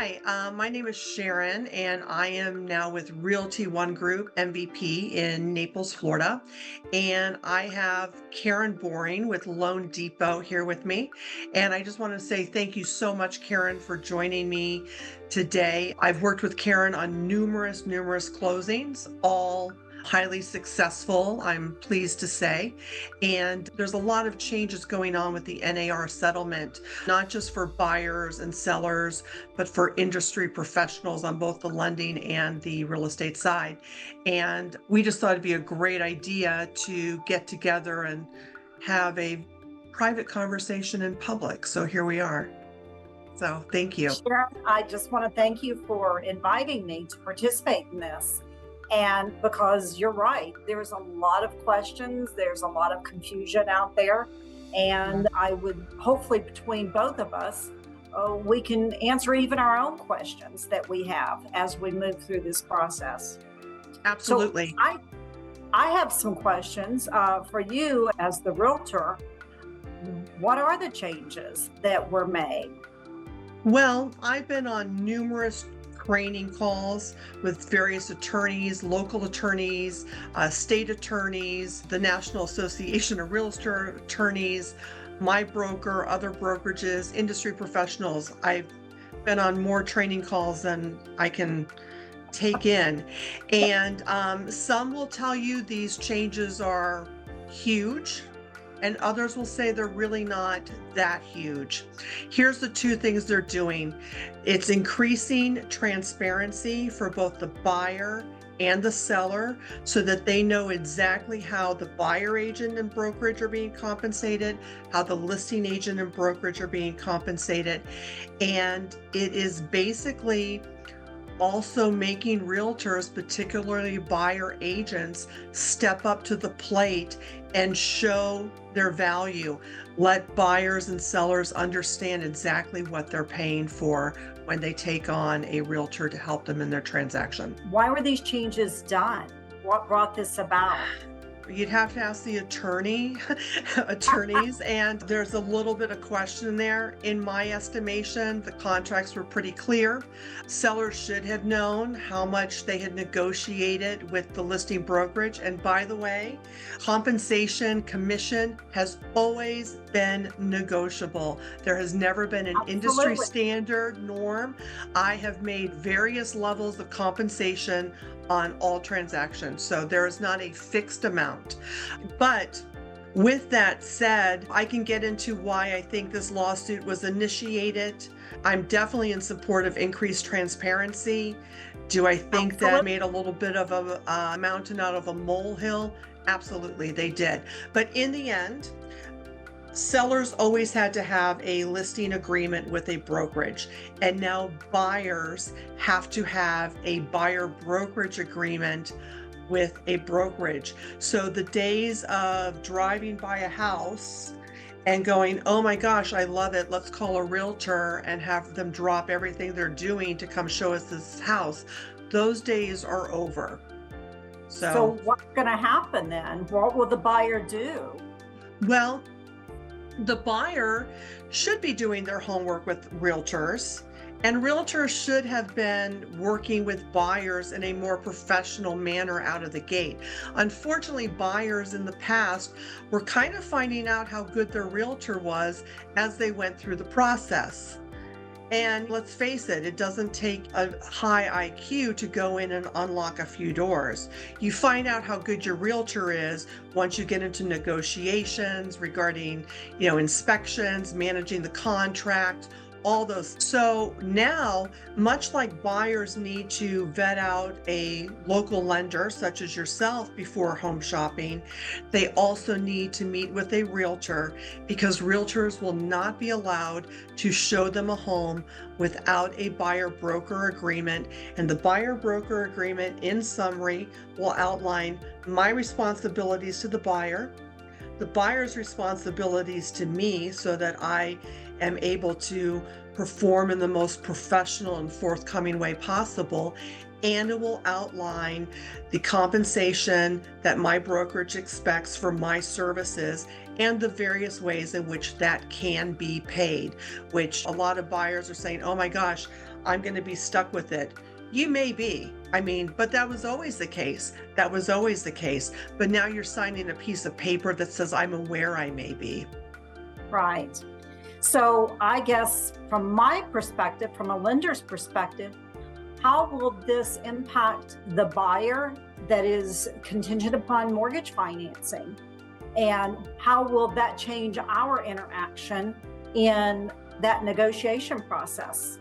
Hi, my name is Sharon, and I am now with Realty One Group MVP in Naples, Florida. And I have Karen Boring with Loan Depot here with me. And I just want to say thank you so much, Karen, for joining me today. I've worked with Karen on numerous closings, all highly successful, I'm pleased to say. And there's a lot of changes going on with the NAR settlement, not just for buyers and sellers, but for industry professionals on both the lending and the real estate side. And we just thought it'd be a great idea to get together and have a private conversation in public. So here we are. So thank you. Sharon, I just want to thank you for inviting me to participate in this. And because you're right, there's a lot of questions, there's a lot of confusion out there. And I would hopefully, between both of us, we can answer even our own questions that we have as we move through this process. So Absolutely. I have some questions for you as the realtor. What are the changes that were made? Well, I've been on numerous training calls with various attorneys, local attorneys, state attorneys, the National Association of Realtor Attorneys, my broker, other brokerages, industry professionals. I've been on more training calls than I can take in. And some will tell you these changes are huge, and others will say they're really not that huge. Here's the two things they're doing. It's increasing transparency for both the buyer and the seller so that they know exactly how the buyer agent and brokerage are being compensated, how the listing agent and brokerage are being compensated. And it is basically also making realtors, particularly buyer agents, step up to the plate and show their value. Let buyers and sellers understand exactly what they're paying for when they take on a realtor to help them in their transaction. Why were these changes done? What brought this about? You'd have to ask the attorneys, and there's a little bit of question there. In my estimation, the contracts were pretty clear. Sellers should have known how much they had negotiated with the listing brokerage. And by the way, compensation commission has always been negotiable. There has never been an industry Absolutely. standard norm. I have made various levels of compensation on all transactions. So there is not a fixed amount. But with that said, I can get into why I think this lawsuit was initiated. I'm definitely in support of increased transparency. Do I think that Absolutely. made a little bit of a mountain out of a molehill? Absolutely, they did. But in the end, sellers always had to have a listing agreement with a brokerage, and now buyers have to have a buyer brokerage agreement with a brokerage. So the days of driving by a house and going, oh my gosh, I love it, let's call a realtor and have them drop everything they're doing to come show us this house, those days are over. So So, what's going to happen then? What will the buyer do? well, the buyer should be doing their homework with realtors, and realtors should have been working with buyers in a more professional manner out of the gate. Unfortunately, buyers in the past were kind of finding out how good their realtor was as they went through the process. And let's face it, it doesn't take a high IQ to go in and unlock a few doors. You find out how good your realtor is once you get into negotiations regarding, inspections, managing the contract, all those. So now, much like buyers need to vet out a local lender such as yourself before home shopping, they also need to meet with a realtor, because realtors will not be allowed to show them a home without a buyer broker agreement. And the buyer broker agreement, in summary, will outline my responsibilities to the buyer's responsibilities to me, so that I am able to perform in the most professional and forthcoming way possible. And it will outline the compensation that my brokerage expects for my services and the various ways in which that can be paid, which a lot of buyers are saying, oh my gosh, I'm going to be stuck with it. You may be. I mean, but that was always the case. That was always the case. But now you're signing a piece of paper that says, I'm aware I may be. Right. So I guess from my perspective, from a lender's perspective, how will this impact the buyer that is contingent upon mortgage financing? And how will that change our interaction in that negotiation process?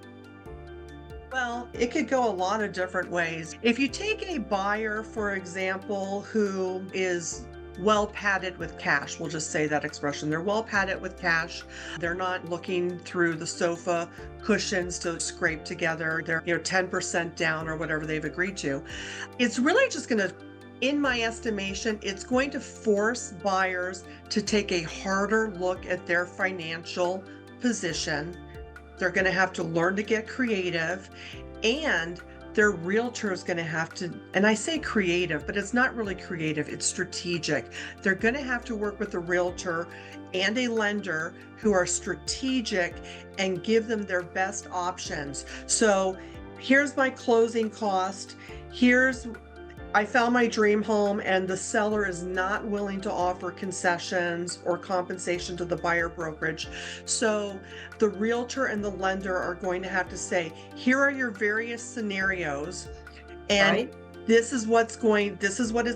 Well, it could go a lot of different ways. If you take a buyer, for example, who is well padded with cash, we'll just say that expression. They're well padded with cash. They're not looking through the sofa cushions to scrape together. They're, 10% down or whatever they've agreed to. It's really just going to, in my estimation, it's going to force buyers to take a harder look at their financial position. They're going to have to learn to get creative, and their realtor is going to have to, and I say creative, but it's not really creative, it's strategic. They're going to have to work with a realtor and a lender who are strategic and give them their best options. So here's my closing cost. I found my dream home and the seller is not willing to offer concessions or compensation to the buyer brokerage. So the realtor and the lender are going to have to say, here are your various scenarios, and Right? this is what it's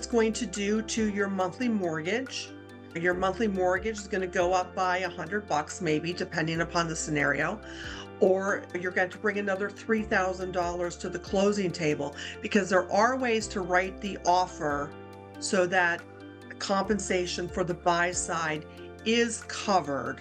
going to do to your monthly mortgage. Your monthly mortgage is going to go up by $100 maybe, depending upon the scenario. Or you're going to bring another $3,000 to the closing table, because there are ways to write the offer so that compensation for the buy side is covered,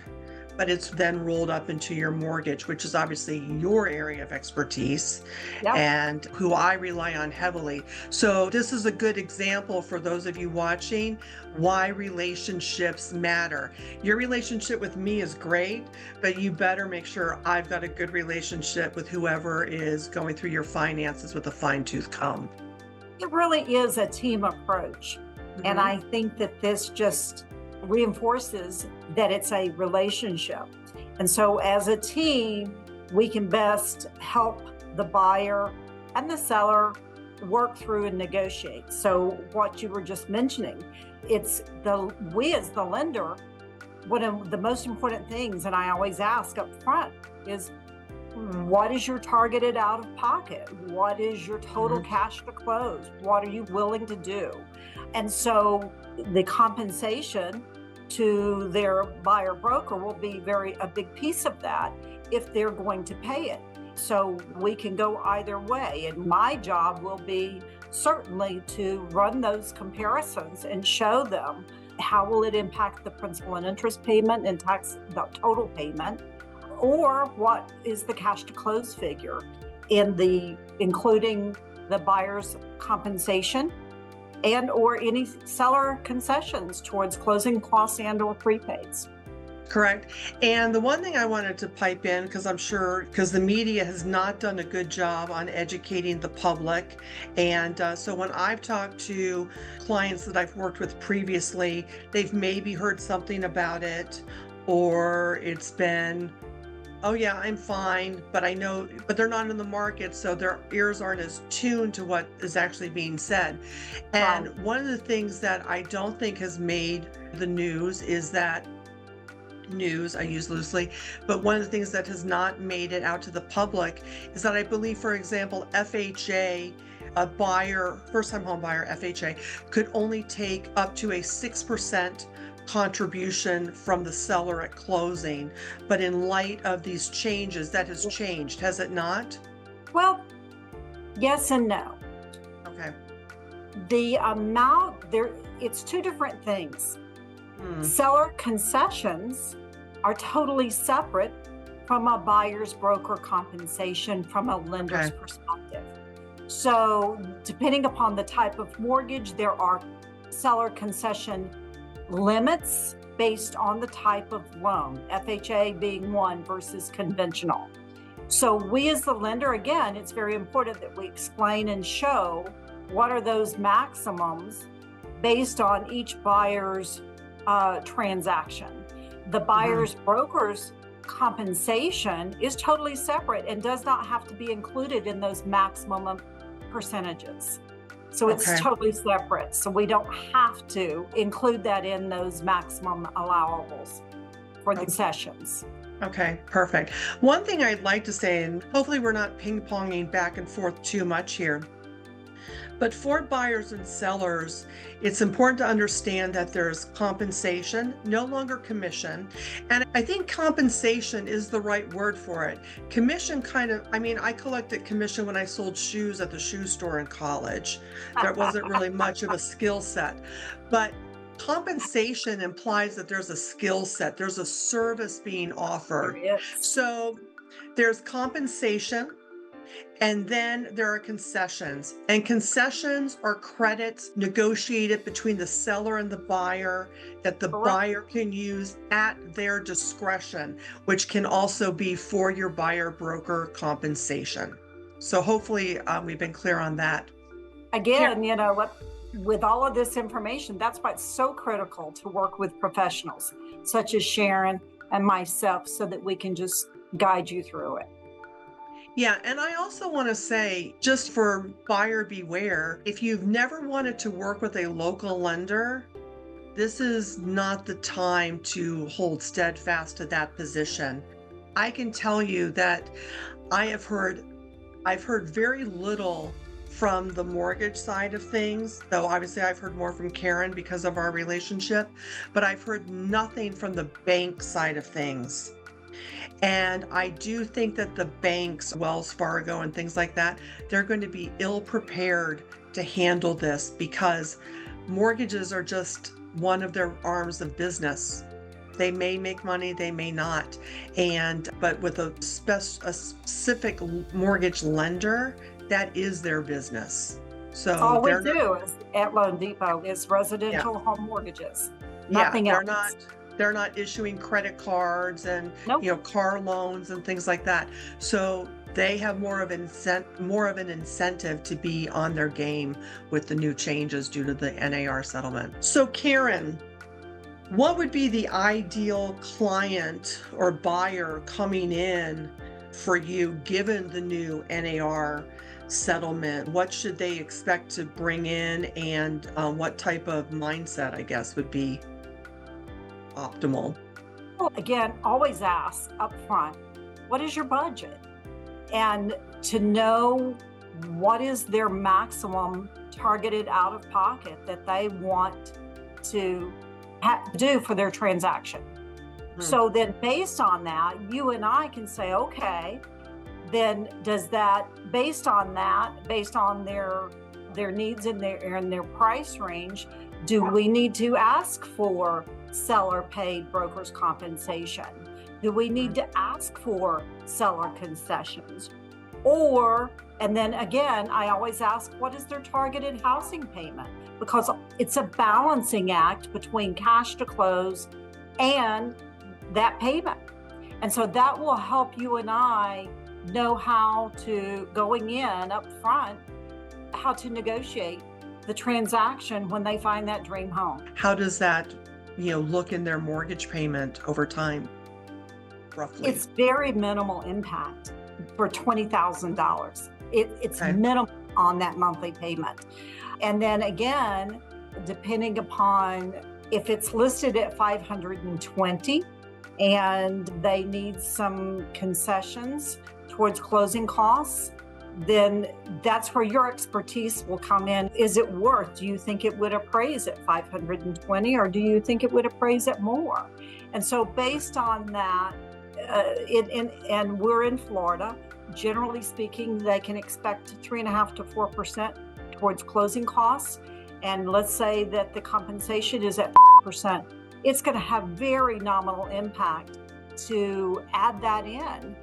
but it's then rolled up into your mortgage, which is obviously your area of expertise. Yep. And who I rely on heavily. So this is a good example for those of you watching why relationships matter. Your relationship with me is great, but you better make sure I've got a good relationship with whoever is going through your finances with a fine-tooth comb. It really is a team approach. And I think that this just reinforces that it's a relationship. And so as a team, we can best help the buyer and the seller work through and negotiate. So what you were just mentioning, we as the lender, one of the most important things, and I always ask up front, is what is your targeted out of pocket? What is your total cash to close? What are you willing to do? And so the compensation to their buyer broker will be a big piece of that if they're going to pay it. So we can go either way. And my job will be certainly to run those comparisons and show them how will it impact the principal and interest payment and the total payment, or what is the cash to close figure including the buyer's compensation and or any seller concessions towards closing costs and or prepaids. Correct. And the one thing I wanted to pipe in, because the media has not done a good job on educating the public. And so when I've talked to clients that I've worked with previously, they've maybe heard something about it, or it's been, oh yeah, I'm fine, but they're not in the market, so their ears aren't as tuned to what is actually being said. And one of the things that I don't think has made the news is that I use loosely, but one of the things that has not made it out to the public is that I believe, for example, FHA, first-time home buyer, FHA, could only take up to a 6% contribution from the seller at closing. But in light of these changes, that has changed, has it not? Well, yes and no. Okay. The amount it's two different things. Seller concessions are totally separate from a buyer's broker compensation from a lender's perspective. So depending upon the type of mortgage, there are seller concession limits based on the type of loan, FHA being one versus conventional. So we as the lender, again, it's very important that we explain and show what are those maximums based on each buyer's transaction. The buyer's brokers compensation is totally separate and does not have to be included in those maximum percentages. So it's Okay. totally separate. So we don't have to include that in those maximum allowables for the concessions. Okay, perfect. One thing I'd like to say, and hopefully we're not ping-ponging back and forth too much here, but for buyers and sellers, it's important to understand that there's compensation, no longer commission. And I think compensation is the right word for it. Commission I collected commission when I sold shoes at the shoe store in college. There wasn't really much of a skill set, but compensation implies that there's a skill set, there's a service being There offered. is. So there's compensation, and then there are concessions. And concessions are credits negotiated between the seller and the buyer that the Correct. buyer can use at their discretion, which can also be for your buyer broker compensation. So hopefully we've been clear on that. Again, you know what? With all of this information, that's why it's so critical to work with professionals such as Sharon and myself so that we can just guide you through it. Yeah, and I also want to say, just for buyer beware, if you've never wanted to work with a local lender, this is not the time to hold steadfast to that position. I can tell you that I have heard I've heard very little from the mortgage side of things, though obviously I've heard more from Karen because of our relationship, but I've heard nothing from the bank side of things. And I do think that the banks, Wells Fargo and things like that, they're going to be ill prepared to handle this because mortgages are just one of their arms of business. They may make money, they may not. But with a specific mortgage lender, that is their business. So All we they're not, do is at Loan Depot is yeah, residential home mortgages, yeah, nothing else. they're not issuing credit cards and, Nope. car loans and things like that. So they have more of an incentive to be on their game with the new changes due to the NAR settlement. So Karen, what would be the ideal client or buyer coming in for you given the new NAR settlement? What should they expect to bring in, and what type of mindset, I guess, would be optimal? Well, again, always ask up front, what is your budget? And to know what is their maximum targeted out of pocket that they want to do for their transaction. So then based on that, you and I can say, okay, then does that, based on their needs and their price range, do we need to ask for seller paid brokers compensation? Do we need to ask for seller concessions? And then again, I always ask, what is their targeted housing payment? Because it's a balancing act between cash to close and that payment. And so that will help you and I know how to, going in up front, how to negotiate the transaction when they find that dream home. How does that, look in their mortgage payment over time, roughly? It's very minimal impact for $20,000. It's Okay. minimal on that monthly payment. And then again, depending upon if it's listed at 520 and they need some concessions towards closing costs, then that's where your expertise will come in. Is it worth? Do you think it would appraise at 520 or do you think it would appraise at more? And so based on that, and we're in Florida, generally speaking, they can expect 3.5% to 4% towards closing costs. And let's say that the compensation is at 5%. It's going to have very nominal impact to add that in.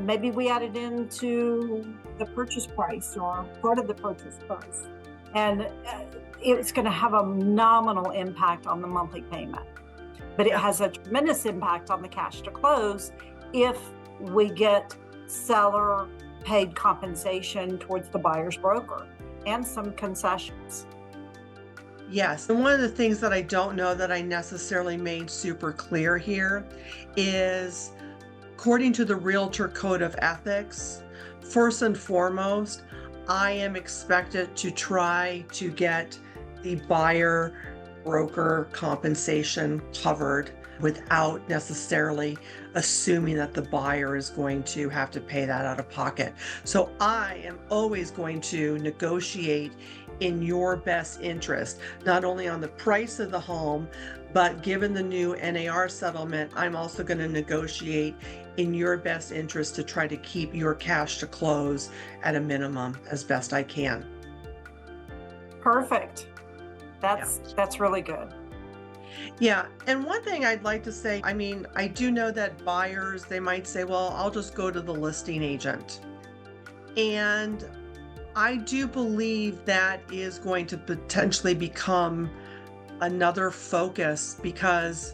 Maybe we add it into the purchase price or part of the purchase price. And it's going to have a nominal impact on the monthly payment. But it has a tremendous impact on the cash to close if we get seller paid compensation towards the buyer's broker and some concessions. Yes. And one of the things that I don't know that I necessarily made super clear here is according to the Realtor Code of Ethics, first and foremost, I am expected to try to get the buyer broker compensation covered without necessarily assuming that the buyer is going to have to pay that out of pocket. So I am always going to negotiate in your best interest, not only on the price of the home, but given the new NAR settlement, I'm also going to negotiate in your best interest to try to keep your cash to close at a minimum as best I can. Perfect. Yeah. That's really good. Yeah. And one thing I'd like to say, I mean, I do know that buyers, they might say, well, I'll just go to the listing agent. And I do believe that is going to potentially become another focus because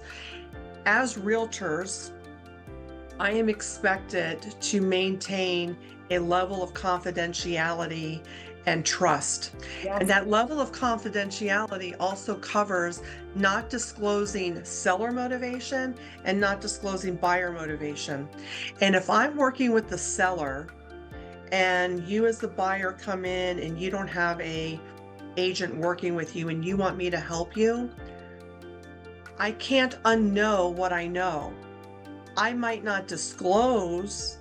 as realtors, I am expected to maintain a level of confidentiality and trust. Yes. And that level of confidentiality also covers not disclosing seller motivation and not disclosing buyer motivation. And if I'm working with the seller and you as the buyer come in and you don't have a agent working with you and you want me to help you, I can't unknow what I know. I might not disclose,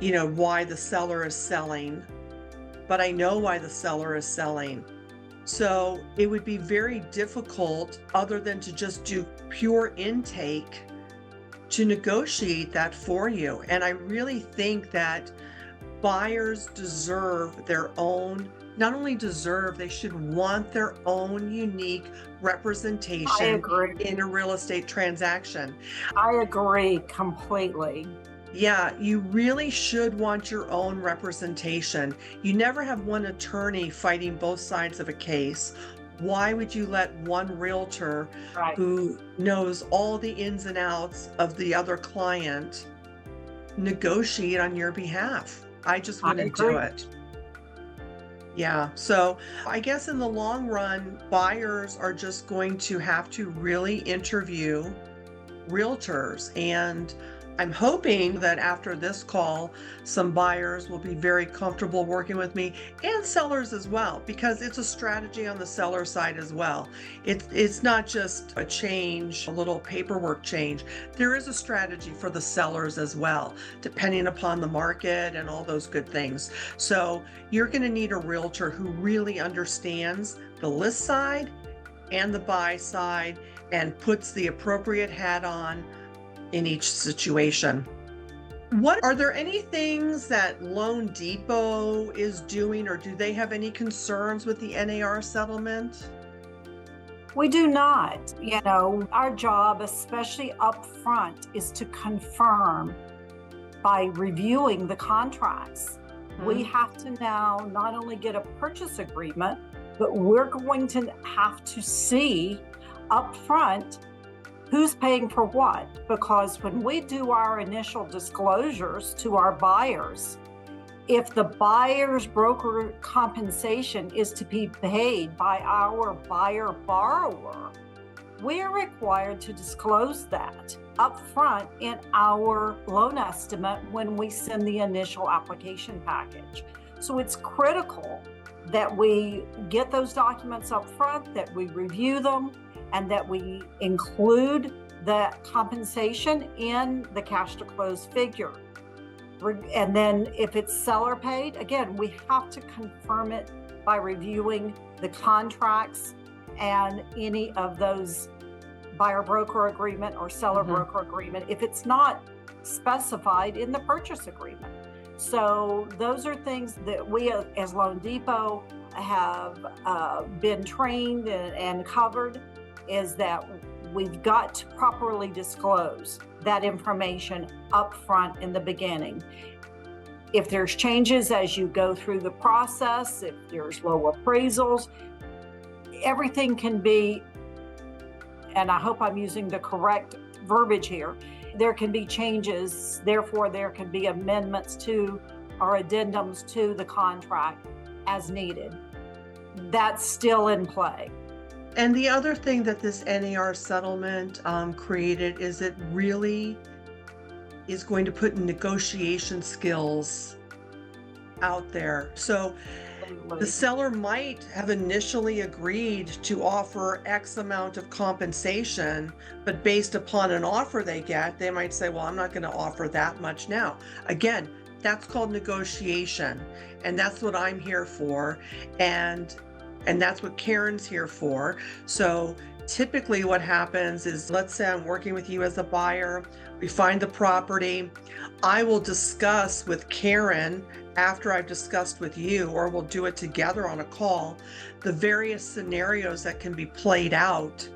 why the seller is selling, but I know why the seller is selling. So it would be very difficult, other than to just do pure intake, to negotiate that for you. And I really think that buyers deserve their own, not only deserve, they should want their own unique I representation agree. in a real estate transaction. I agree completely. Yeah, you really should want your own representation. You never have one attorney fighting both sides of a case. Why would you let one realtor Right. who knows all the ins and outs of the other client negotiate on your behalf? I just I wouldn't do agree. it. Yeah, so I guess in the long run, buyers are just going to have to really interview realtors. And I'm hoping that after this call, some buyers will be very comfortable working with me and sellers as well, because it's a strategy on the seller side as well. It's not just a change, a little paperwork change. There is a strategy for the sellers as well, depending upon the market and all those good things. So you're going to need a realtor who really understands the list side and the buy side and puts the appropriate hat on in each situation. What are there any things that Loan Depot is doing, or do they have any concerns with the NAR settlement? We do not. Our job, especially up front, is to confirm by reviewing the contracts. We have to now not only get a purchase agreement, but we're going to have to see up front who's paying for what. Because when we do our initial disclosures to our buyers, if the buyer's broker compensation is to be paid by our buyer borrower, we're required to disclose that upfront in our loan estimate when we send the initial application package. So it's critical that we get those documents up front, that we review them, and that we include the compensation in the cash to close figure. And then if it's seller paid, again, we have to confirm it by reviewing the contracts and any of those buyer broker agreement or seller broker agreement if it's not specified in the purchase agreement. So those are things that we as Loan Depot have been trained and covered, is that we've got to properly disclose that information up front in the beginning. If there's changes as you go through the process, if there's low appraisals, everything can be, and I hope I'm using the correct verbiage here, there can be changes, therefore there can be amendments to or addendums to the contract as needed. That's still in play. And the other thing that this NAR settlement created is it really is going to put negotiation skills out there. So the Absolutely. seller might have initially agreed to offer X amount of compensation, but based upon an offer they get, they might say, well, I'm not going to offer that much now. Again, that's called negotiation. And that's what I'm here for. And and that's what Karen's here for. So typically what happens is, let's say I'm working with you as a buyer, we find the property. I will discuss with Karen after I've discussed with you, or we'll do it together on a call, the various scenarios that can be played out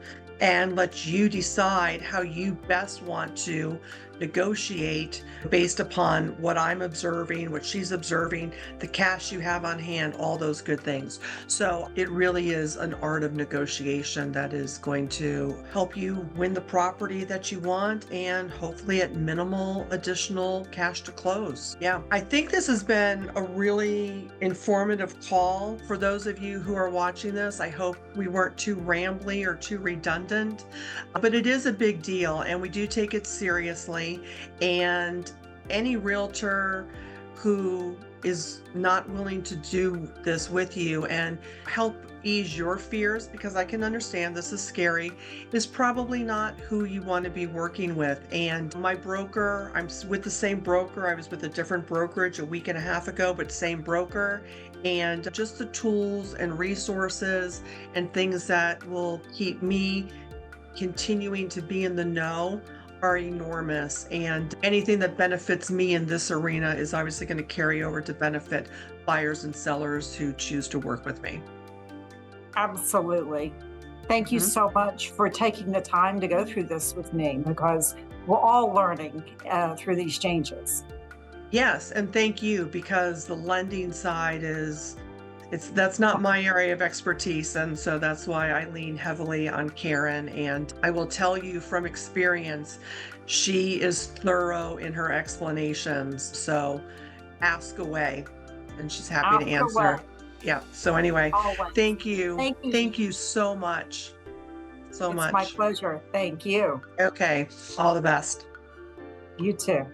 and let you decide how you best want to negotiate based upon what I'm observing, what she's observing, the cash you have on hand, all those good things. So it really is an art of negotiation that is going to help you win the property that you want, and hopefully at minimal additional cash to close. Yeah, I think this has been a really informative call for those of you who are watching this. I hope we weren't too rambly or too redundant, but it is a big deal and we do take it seriously. And any realtor who is not willing to do this with you and help ease your fears, because I can understand this is scary, is probably not who you want to be working with. And my broker, I'm with the same broker. I was with a different brokerage a week and a half ago, but same broker. And just the tools and resources and things that will keep me continuing to be in the know are enormous. And anything that benefits me in this arena is obviously going to carry over to benefit buyers and sellers who choose to work with me. Absolutely. Thank you Mhm. so much for taking the time to go through this with me, because we're all learning through these changes. Yes, and thank you, because the lending side is, that's not my area of expertise, and so that's why I lean heavily on Karen. And I will tell you from experience, she is thorough in her explanations. So ask away, and she's happy to Ask answer. away, Yeah. So anyway, always. thank you. Thank you. Thank you so much. So It's my much. pleasure. Thank you. Okay. All the best. You too.